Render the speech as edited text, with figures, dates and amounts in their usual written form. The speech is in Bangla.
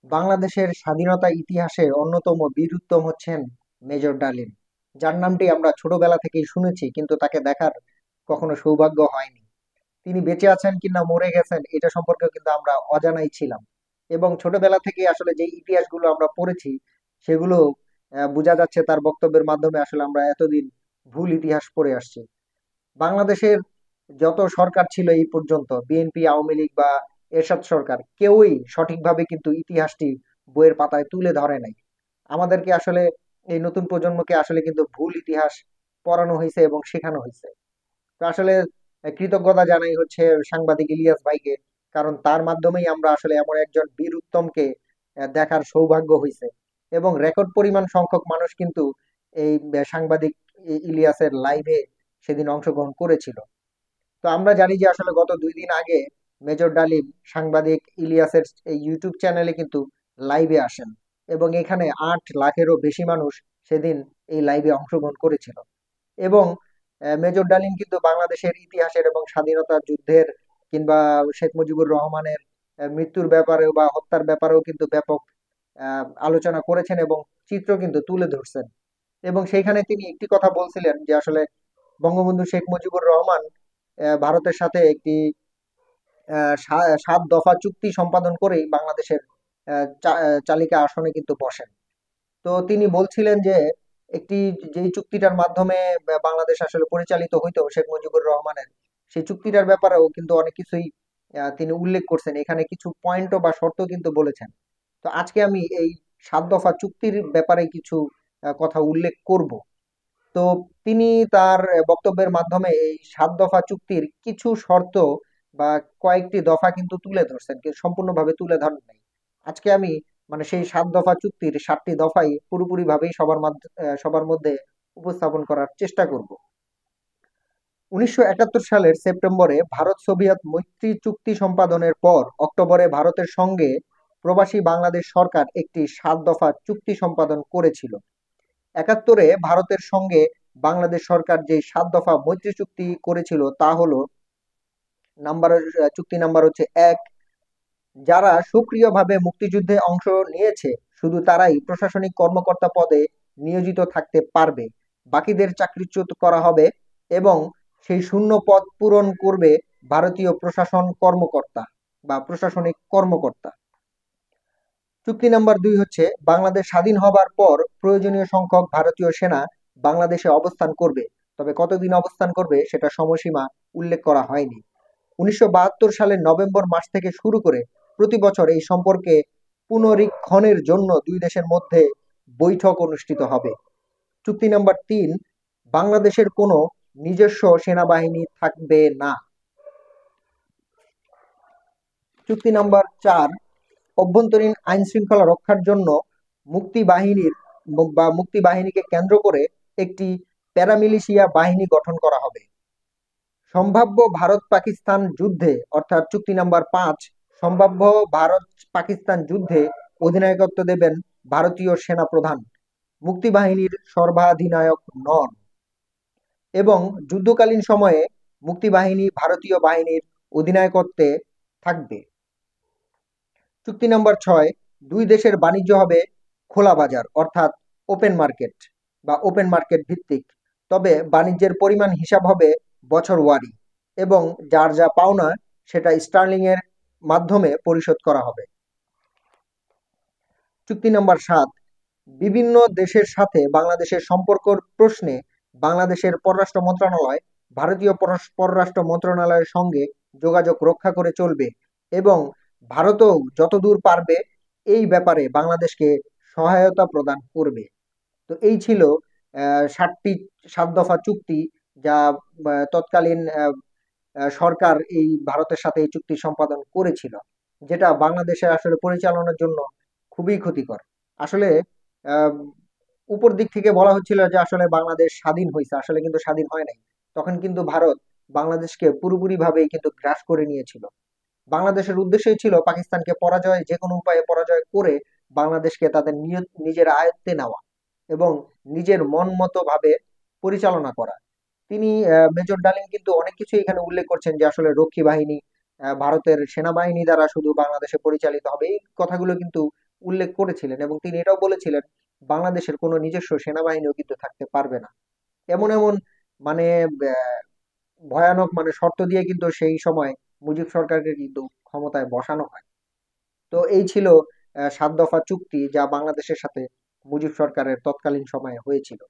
বাংলাদেশের স্বাধীনতা ইতিহাসের অন্যতম বীর উত্তম হচ্ছেন মেজর ডালিম, যার নামটি আমরা ছোটবেলা থেকেই শুনেছি, কিন্তু তাকে দেখার কখনো সৌভাগ্য হয়নি। তিনি বেঁচে আছেন কিনা মরে গেছেন এটা সম্পর্কে কিন্তু আমরা অজানাই ছিলাম। এবং ছোটবেলা থেকে আসলে যে ইতিহাসগুলো আমরা পড়েছি সেগুলো বোঝা যাচ্ছে তার বক্তব্যের মাধ্যমে আসলে আমরা এতদিন ভুল ইতিহাস পড়ে আসছি। বাংলাদেশের যত সরকার ছিল এই পর্যন্ত, বিএনপি, আওয়ামী লীগ বা এরশাদ সরকার, কেউই সঠিকভাবে কিন্তু ইতিহাসটি বইয়ের পাতায় তুলে ধরে নাই। আমাদেরকে আসলে এই নতুন প্রজন্মকে আসলে কিন্তু ভুল ইতিহাস পড়ানো হয়েছে এবং শেখানো হয়েছে। তো আসলে কৃতজ্ঞতা জানাই হচ্ছে সাংবাদিক ইলিয়াস ভাইকে, কারণ তার মাধ্যমেই আমরা আসলে এমন একজন বীর উত্তমকে দেখার সৌভাগ্য হয়েছে। এবং রেকর্ড পরিমাণ সংখ্যক মানুষ কিন্তু এই সাংবাদিক ইলিয়াসের লাইভে সেদিন অংশগ্রহণ করেছিল। তো আমরা জানি যে আসলে গত 2 দিন আগে মেজর ডালিম সাংবাদিক ইলিয়াসের এই ইউটিউব চ্যানেলে কিন্তু লাইভে আসেন, এবং এখানে 8 লাখেরও বেশি মানুষ সেদিন এই লাইভে অংশগ্রহণ করেছিল। এবং মেজর ডালিম কিন্তু বাংলাদেশের ইতিহাসের এবং স্বাধীনতা যুদ্ধের কিংবা শেখ মুজিবুর রহমানের মৃত্যুর ব্যাপারেও বা হত্যার ব্যাপারেও কিন্তু ব্যাপক আলোচনা করেছেন এবং চিত্র কিন্তু তুলে ধরছেন। এবং সেইখানে তিনি একটি কথা বলছিলেন যে আসলে বঙ্গবন্ধু শেখ মুজিবুর রহমান ভারতের সাথে একটি 7 দফা চুক্তি সম্পাদন করেই বাংলাদেশের চালিকা আসনে কিন্তু বসেন। তো তিনি বলছিলেন যে একটি যেই চুক্তিটার মাধ্যমে বাংলাদেশ আসলে পরিচালিত হইতো শেখ মুজিবুর রহমানের, সেই চুক্তিটার ব্যাপারেও কিন্তু অনেক কিছুই তিনি উল্লেখ করছেন, এখানে কিছু পয়েন্টও বা শর্ত কিন্তু বলেছেন। তো আজকে আমি এই 7 দফা চুক্তির ব্যাপারে কিছু কথা উল্লেখ করব। তো তিনি তার বক্তব্যের মাধ্যমে এই 7 দফা চুক্তির কিছু শর্ত বা কয়েকটি দফা কিন্তু তুলে ধরছেন, কিন্তু সম্পূর্ণভাবে তুলে ধরেন নাই। আজকে আমি মানে সেই 7 দফা চুক্তির 7টি দফাই পুরোপুরি ভাবেই সবার মধ্যে উপস্থাপন করার চেষ্টা করব। 1971 সালের সেপ্টেম্বরে ভারত সোভিয়েত মৈত্রী চুক্তি সম্পাদনের পর অক্টোবরে ভারতের সঙ্গে প্রবাসী বাংলাদেশ সরকার একটি 7 দফা চুক্তি সম্পাদন করেছিল। 71-এ ভারতের সঙ্গে বাংলাদেশ সরকার যে 7 দফা মৈত্রী চুক্তি করেছিল তা হলো নাম্বার চুক্তি নাম্বার হচ্ছে 1, যারা সক্রিয়ভাবে মুক্তিযুদ্ধে অংশ নিয়েছে শুধু তারাই প্রশাসনিক কর্মকর্তা পদে নিয়োজিত থাকতে পারবে, বাকিদের চাকরিচ্যুত করা হবে এবং সেই শূন্য পদ পূরণ করবে ভারতীয় প্রশাসন কর্মকর্তা বা প্রশাসনিক কর্মকর্তা। চুক্তি নাম্বার 2 হচ্ছে বাংলাদেশ স্বাধীন হবার পর প্রয়োজনীয় সংখ্যক ভারতীয় সেনা বাংলাদেশে অবস্থান করবে, তবে কতদিন অবস্থান করবে সেটা সময়সীমা উল্লেখ করা হয়নি। 1972 সালের নভেম্বর মাস থেকে শুরু করে প্রতি বছর এই সম্পর্কে পুনরীক্ষণের জন্য দুই দেশের মধ্যে বৈঠক অনুষ্ঠিত হবে। চুক্তি নাম্বার 3, বাংলাদেশের কোনো নিজস্ব সেনাবাহিনী থাকবে না। চুক্তি নাম্বার 4, অভ্যন্তরীণ আইন শৃঙ্খলা রক্ষার জন্য মুক্তি বাহিনীর মুক্তি বাহিনীকে কেন্দ্র করে একটি প্যারামিলিশিয়া বাহিনী গঠন করা হবে। সম্ভাব্য ভারত পাকিস্তান যুদ্ধে অর্থাৎ চুক্তি নাম্বার 5, সম্ভাব্য ভারত পাকিস্তান যুদ্ধে অধিনায়কত্ব দেবেন ভারতীয় সেনা প্রধান, মুক্তিবাহিনীর সর্বাধিনায়ক নন, এবং যুদ্ধকালীন সময়ে মুক্তিবাহিনী ভারতীয় বাহিনীর অধিনায়কত্বে থাকবে। চুক্তি নাম্বার 6, দুই দেশের বাণিজ্য হবে খোলা বাজার অর্থাৎ ওপেন মার্কেট বা ওপেন মার্কেট ভিত্তিক, তবে বাণিজ্যের পরিমাণ হিসাব হবে বছর ওয়ারি এবং যার যা পাওনা সেটা স্টার্লিং এর মাধ্যমে পরিশোধ করা হবে। চুক্তি নাম্বার 7, বিভিন্ন দেশের সাথে বাংলাদেশের সম্পর্কর প্রশ্নে বাংলাদেশের পররাষ্ট্র মন্ত্রণালয় ভারতীয় পররাষ্ট্র মন্ত্রণালয়ের সঙ্গে যোগাযোগ রক্ষা করে চলবে এবং ভারতও যতদূর পারবে এই ব্যাপারে বাংলাদেশকে সহায়তা প্রদান করবে। তো এই ছিল 7 দফা চুক্তি, যা তৎকালীন সরকার এই ভারতের সাথে এই চুক্তি সম্পাদন করেছিল, যেটা বাংলাদেশে আসলে পরিচালনার জন্য খুবই ক্ষতিকর। আসলে আহ, উপর দিক থেকে বলা হচ্ছিল যে আসলে বাংলাদেশ স্বাধীন হয়েছে, আসলে কিন্তু স্বাধীন হয় নাই। তখন কিন্তু ভারত বাংলাদেশকে পুরোপুরি ভাবেই কিন্তু গ্রাস করে নিয়েছিল। বাংলাদেশের উদ্দেশ্যই ছিল পাকিস্তানকে যে কোনো উপায়ে পরাজয় করে বাংলাদেশকে তাদের নিজের আয়ত্তে নেওয়া এবং নিজের মন মতো ভাবে পরিচালনা করা। তিনি মেজর ডালিম কিন্তু অনেক কিছু এখানে উল্লেখ করছেন যে আসলে রক্ষী বাহিনী ভারতের সেনাবাহিনী দ্বারা শুধু বাংলাদেশে পরিচালিত হবে, এই কথাগুলো কিন্তু উল্লেখ করেছিলেন, এবং তিনি এটাও বলেছিলেন বাংলাদেশের কোনো নিজস্ব সেনাবাহিনীও কিন্তু থাকতে পারবে না। এমন এমন মানে ভয়ানক শর্ত দিয়ে কিন্তু সেই সময় মুজিব সরকারকে কিন্তু ক্ষমতায় বসানো হয়। তো এই ছিল ৭ দফা চুক্তি, যা বাংলাদেশের সাথে মুজিব সরকারের তৎকালীন সময়ে হয়েছিল।